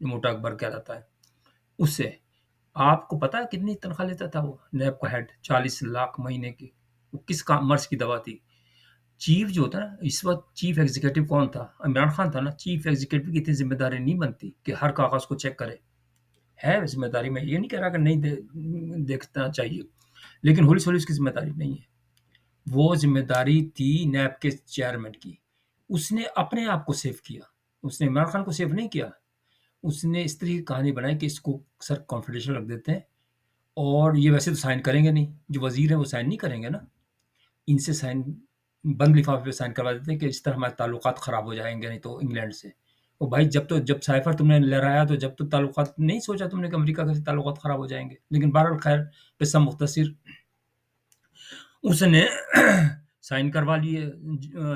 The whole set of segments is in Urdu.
جو موٹا اکبر کہلاتا ہے، اس سے آپ کو پتا ہے کتنی تنخواہ لیتا تھا وہ نیب کا ہیڈ؟ 40 لاکھ مہینے کی۔ وہ کس کا مرض کی دوا تھی؟ چیف جو ہوتا ہے نا، اس وقت چیف ایگزیکٹو کون تھا؟ عمران خان تھا نا۔ چیف ایگزیکٹو کی اتنی ذمہ داری نہیں بنتی کہ ہر کاغذ کو چیک کرے، ہے ذمہ داری، میں یہ نہیں کہہ رہا کہ نہیں دیکھنا چاہیے، لیکن ہولی سولی اس کی ذمہ داری نہیں ہے۔ وہ ذمہ داری تھی نیب کے چیئرمین کی۔ اس نے اپنے آپ کو سیو کیا، اس نے عمران خان کو سیو نہیں کیا۔ اس نے اس طرح کی کہانی بنائی کہ اس کو سر کانفیڈینشیل رکھ دیتے ہیں، اور یہ ویسے تو سائن کریں گے نہیں، جو وزیر ہیں وہ سائن نہیں کریں گے نا، ان سے سائن بند لفافے پہ سائن کروا دیتے ہیں کہ اس طرح ہمارے تعلقات خراب ہو جائیں گے نہیں تو انگلینڈ سے۔ وہ بھائی جب سائفر تم نے لہرایا تو جب تو تعلقات نہیں سوچا تم نے کہ امریکہ کے تعلقات خراب ہو جائیں گے، لیکن بہرحال خیر قصہ مختصر، اس نے سائن کروا لیے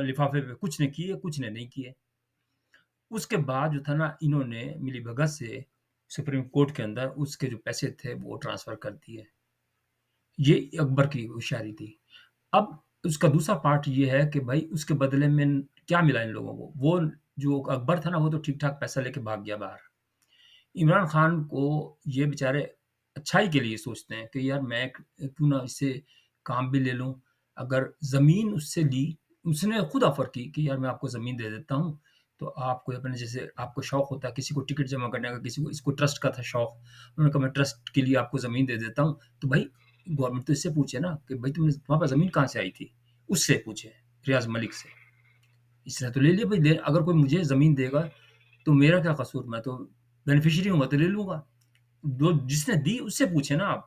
لفافے پہ، کچھ نے کیے کچھ نے نہیں کیے۔ اس کے بعد جو تھا نا، انہوں نے ملی بھگت سے سپریم کورٹ کے اندر اس کے جو پیسے تھے وہ ٹرانسفر کر دیے۔ یہ اکبر کی ہوشیاری تھی۔ اب اس کا دوسرا پارٹ یہ ہے کہ بھائی اس کے بدلے میں کیا ملا ان لوگوں کو؟ وہ جو اکبر تھا نا، وہ تو ٹھیک ٹھاک پیسہ لے کے بھاگ گیا باہر۔ عمران خان کو یہ بیچارے اچھائی کے لیے سوچتے ہیں کہ یار میں کیوں نہ اس سے کام بھی لے لوں۔ اگر زمین اس سے لی، اس نے خود آفر کی کہ یار میں آپ کو زمین دے دیتا ہوں، تو آپ کو اپنے جیسے آپ کو شوق ہوتا ہے کسی کو ٹکٹ جمع کرنے کا، کسی کو اس کو ٹرسٹ کا تھا شوق، انہوں نے کہا میں ٹرسٹ کے لیے آپ کو زمین دے دیتا ہوں۔ تو بھائی گورنمنٹ تو اس سے پوچھے نا کہ بھائی تمہارے پاس زمین کہاں سے آئی تھی، اس سے پوچھے، ریاض ملک سے۔ اس نے تو لے لیا بھائی، اگر کوئی مجھے زمین دے گا تو میرا کیا قصور، میں تو بینیفیشری ہوں گا تو لے لوں گا۔ جس نے دی اس سے پوچھے نا آپ،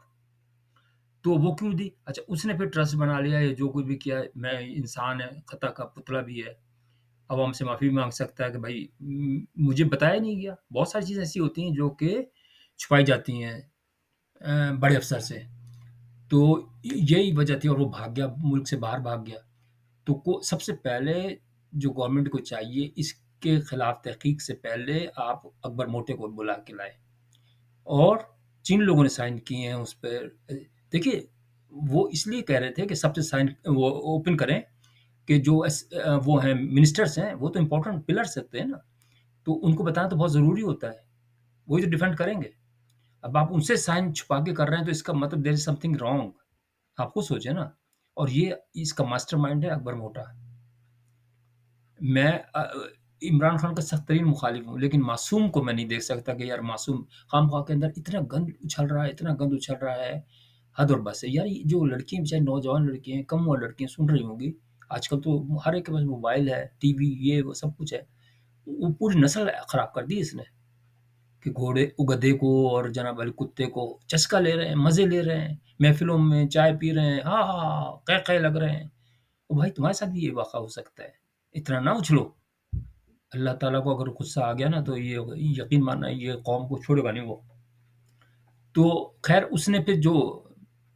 تو وہ کیوں دی؟ اچھا اس نے پھر ٹرسٹ بنا لیا ہے، جو کوئی بھی کیا ہے، میں انسان ہے، خطا کا پتلا بھی ہے، عوام سے معافی مانگ سکتا ہے کہ بھائی مجھے بتایا نہیں گیا۔ بہت ساری چیزیں ایسی ہوتی ہیں جو کہ چھپائی جاتی ہیں بڑے افسر سے، تو یہی وجہ تھی، اور وہ بھاگ گیا، ملک سے باہر بھاگ گیا۔ تو سب سے پہلے جو گورنمنٹ کو چاہیے، اس کے خلاف تحقیق سے پہلے آپ اکبر موٹے کو بلا کے لائے، اور جن لوگوں نے سائن کیے ہیں اس پہ دیکھیے، وہ اس لیے کہہ رہے تھے کہ سب سے سائن وہ اوپن کریں کہ جو وہ ہیں منسٹرز ہیں، وہ تو امپورٹنٹ پلر سکتے ہیں نا، تو ان کو بتانا تو بہت ضروری ہوتا ہے، وہی تو ڈیفینڈ کریں گے۔ اب آپ ان سے سائن چھپا کے کر رہے ہیں تو اس کا مطلب دیر از سم تھنگ رانگ، آپ کو سوچیں نا۔ اور یہ اس کا ماسٹر مائنڈ ہے اکبر موٹا۔ میں عمران خان کا سخت ترین مخالف ہوں، لیکن معصوم کو میں نہیں دیکھ سکتا کہ یار معصوم خام خواہ کے اندر اتنا گند اچھل رہا ہے، اتنا گند اچھل رہا ہے، حد اور بس ہے یار۔ یہ جو لڑکیاں بیچاری نوجوان لڑکیاں ہیں، کم عمر لڑکیاں سن رہی ہوں گی، آج کل تو ہر ایک کے پاس موبائل ہے، ٹی وی، یہ وہ سب کچھ ہے، وہ پوری نسل خراب کر دی اس نے، کہ گھوڑے گدھے کو اور جناب علی کتے کو چسکا لے رہے ہیں، مزے لے رہے ہیں، محفلوں میں چائے پی رہے ہیں، ہاں ہاں قے قے لگ رہے ہیں۔ اور بھائی تمہارے ساتھ بھی یہ واقعہ ہو سکتا ہے، اتنا نہ اچھلو۔ اللہ تعالیٰ کو اگر غصہ آ گیا نا تو یہ یقین ماننا یہ قوم کو چھوڑے گا نہیں وہ۔ تو خیر اس نے پھر جو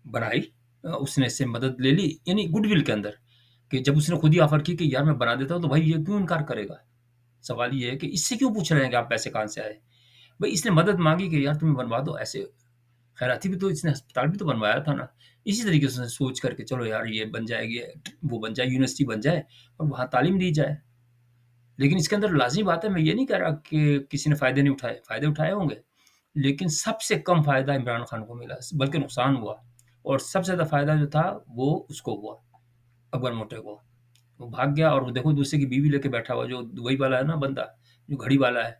بنائی، اس نے اس سے مدد لے لی، یعنی گڈ ول کے اندر، کہ جب اس نے خود ہی آفر کی کہ یار میں بنا دیتا ہوں، تو بھائی یہ کیوں انکار کرے گا؟ سوال یہ ہے کہ اس سے کیوں پوچھ رہے ہیں کہ آپ پیسے کہاں سے آئے؟ بھائی اس نے مدد مانگی کہ یار تمہیں بنوا دو، ایسے خیراتی بھی تو اس نے ہسپتال بھی تو بنوایا تھا نا، اسی طریقے سے سوچ کر کے چلو یار یہ بن جائے گی، وہ بن جائے، یونیورسٹی بن جائے اور وہاں تعلیم دی جائے۔ لیکن اس کے اندر لازمی بات ہے، میں یہ نہیں کہہ رہا کہ کسی نے فائدے نہیں اٹھائے، فائدے اٹھائے ہوں گے، لیکن سب سے کم فائدہ عمران خان کو ملا، بلکہ نقصان ہوا، اور سب سے زیادہ فائدہ جو تھا وہ اس کو ہوا، اکبر موٹے کو۔ وہ بھاگ گیا، اور وہ دیکھو دوسرے کی بیوی لے کے بیٹھا ہوا، جو دبئی والا ہے نا بندہ، جو گھڑی والا ہے،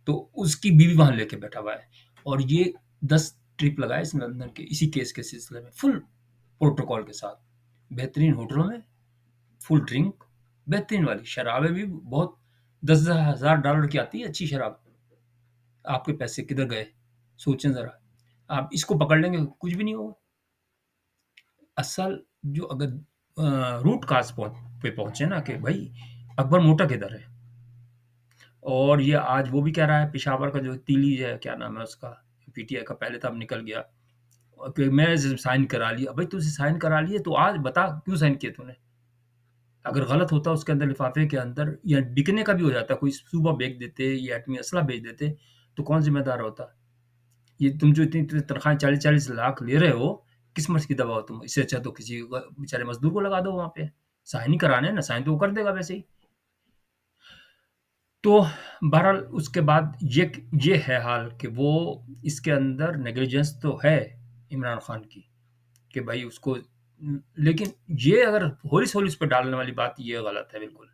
تو اس کی بیوی وہاں لے کے بیٹھا ہوا ہے، اور یہ 10 ٹرپ لگائے اس نے لندن کے اسی کیس کے سلسلے میں، فل پروٹوکال کے ساتھ، بہترین ہوٹلوں میں، فل ڈرنک، بہترین والی شرابیں بھی بہت، 10,000 ڈالر کی آتی ہے اچھی شراب۔ آپ کے پیسے کدھر گئے؟ سوچیں ذرا، آپ اس کو پکڑ لیں گے کچھ بھی نہیں ہوگا۔ اصل جو اگر روٹ کاز پہ پہنچے نا کہ بھائی اکبر موٹا کدھر ہے، اور یہ آج وہ بھی کہہ رہا ہے، پشاور کا جو تیلی ہے، کیا نام ہے اس کا، پی ٹی آئی کا پہلے تھا اب نکل گیا، کہ میں سائن کرا لیا۔ بھائی تو سائن کرا لیے تو آج بتا کیوں سائن کیے تو نے؟ اگر غلط ہوتا اس کے اندر لفافے کے اندر، یا بکنے کا بھی ہو جاتا، کوئی صوبہ بیچ دیتے یا ایٹمی اسلحہ بیچ دیتے، تو کون ذمہ دار ہوتا؟ یہ تم جو اتنی تنخواہیں 40-40 لاکھ لے رہے ہو، کس مرض کی دوا ہو تم؟ اس سے اچھا تو کسی بیچارے مزدور کو لگا دو وہاں پہ، سائن ہی کرانے ہیں نا، سائن تو وہ کر دے گا ویسے ہی۔ تو بہرحال اس کے بعد یہ ہے حال کہ وہ اس کے اندر نیگلیجنس تو ہے عمران خان کی کہ بھائی اس کو، لیکن یہ اگر ہولی سولی اس پہ ڈالنے والی بات یہ غلط ہے بالکل.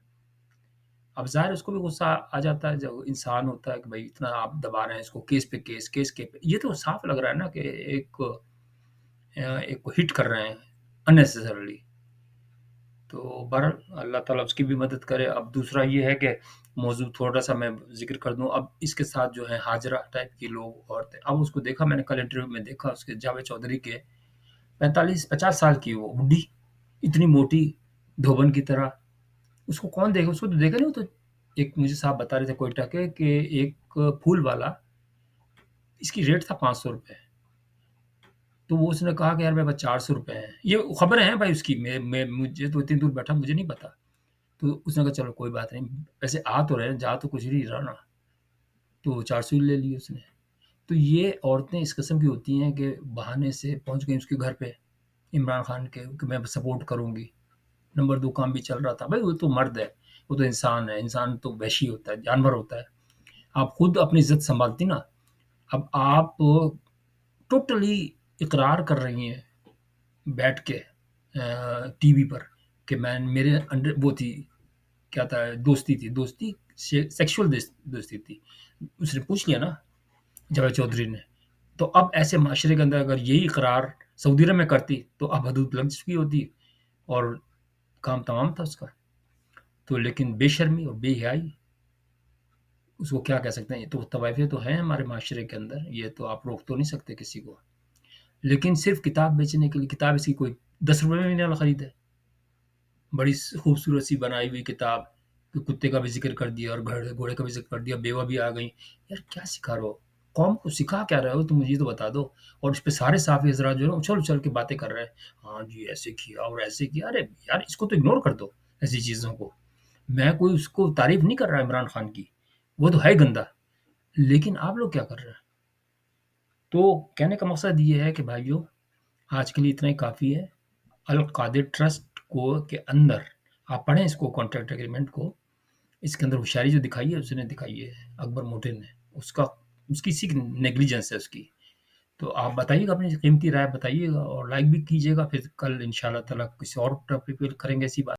اب ظاہر ہے اس کو بھی غصہ آ جاتا ہے جب انسان ہوتا ہے کہ بھائی اتنا آپ دبا رہے ہیں اس کو، کیس پہ کیس، کیس کے یہ تو صاف لگ رہا ہے نا کہ ایک کو ہٹ کر رہے ہیں اننیسیسریلی. تو بہرحال اللہ تعالیٰ اس کی بھی مدد کرے. اب دوسرا یہ ہے کہ موضوع تھوڑا سا میں ذکر کر دوں. اب اس کے ساتھ جو ہے حاجرہ ٹائپ کی لوگ عورتیں، اب اس کو دیکھا میں نے کل انٹرویو میں دیکھا اس کے جاوید چودھری کے، 45-50 سال کی وہ بڈھی، اتنی موٹی دھوبن کی طرح. اس کو کون دیکھا؟ اس کو تو دیکھا نہیں. وہ تو ایک مجھے صاحب بتا رہے تھے کوئٹہ کے کہ ایک پھول والا، اس کی ریٹ تھا 500 روپے. تو وہ اس نے کہا کہ یار میرے پاس 400 روپے ہیں. یہ خبریں ہیں بھائی اس کی، مجھے تو اتنی دور بیٹھا مجھے نہیں پتا. تو اس نے کہا چلو کوئی بات نہیں، ویسے آ تو رہے ہیں، جا تو کچھ نہیں رہا نا. تو 400 لے لی اس نے. تو یہ عورتیں اس قسم کی ہوتی ہیں کہ بہانے سے پہنچ گئی اس کے گھر پہ عمران خان کے کہ میں سپورٹ کروں گی. نمبر 2 کام بھی چل رہا تھا. بھائی وہ تو مرد ہے، وہ تو انسان ہے، انسان تو وحشی ہوتا ہے، جانور ہوتا ہے. آپ خود اپنی عزت سنبھالتی نا. اب آپ ٹوٹلی اقرار کر رہی ہیں بیٹھ کے ٹی وی پر کہ میں میرے انڈر وہ تھی، کیا تھا، دوستی سیکشل دوستی تھی. اس نے پوچھ لیا نا جاوید چودھری نے. تو اب ایسے معاشرے کے اندر اگر یہی اقرار سعودی عرب میں کرتی تو اب حدود لگ چکی ہوتی اور کام تمام تھا اس کا. تو لیکن بے شرمی اور بے حیائی، اس کو کیا کہہ سکتے ہیں. یہ تو طوائفیں تو ہیں ہمارے معاشرے کے اندر، یہ تو آپ روک تو نہیں سکتے کسی کو. لیکن صرف کتاب بیچنے کے لیے، کتاب اس کی کوئی 10 روپے میں نہیں خریدے، بڑی خوبصورت سی بنائی ہوئی کتاب، کہ کتے کا بھی ذکر کر دیا اور گھوڑے کا بھی ذکر کر دیا، بیوہ بھی آ گئی. یار کیا سکھا رہے ہو قوم کو؟ سکھا کیا رہے ہو تم؟ مجھے یہ تو بتا دو. اور اس پہ سارے صحافی حضرات جو ہے اچھل اچھل کے باتیں کر رہے ہیں، ہاں جی ایسے کیا اور ایسے کیا. ارے یار اس کو تو اگنور کر دو ایسی چیزوں کو. میں کوئی اس کو تعریف نہیں کر رہا عمران خان کی، وہ تو ہے گندا، لیکن آپ لوگ کیا کر رہے ہیں؟ تو کہنے کا مقصد یہ ہے کہ بھائیوں آج کے لیے اتنا ہی کافی ہے. القادر ٹرسٹ کو کے اندر آپ پڑھیں اس کو، کانٹریکٹ ایگریمنٹ کو. اس کے اندر ہوشیاری جو دکھائی ہے اس نے دکھائی ہے اکبر موٹے نے. اس کی سی نیگلیجنس ہے اس کی. تو آپ بتائیے گا، اپنی قیمتی رائے بتائیے گا اور لائک بھی کیجیے گا. پھر کل ان شاء اللہ تعالیٰ کسی اور ٹاپک پہ کریں گے ایسی بات.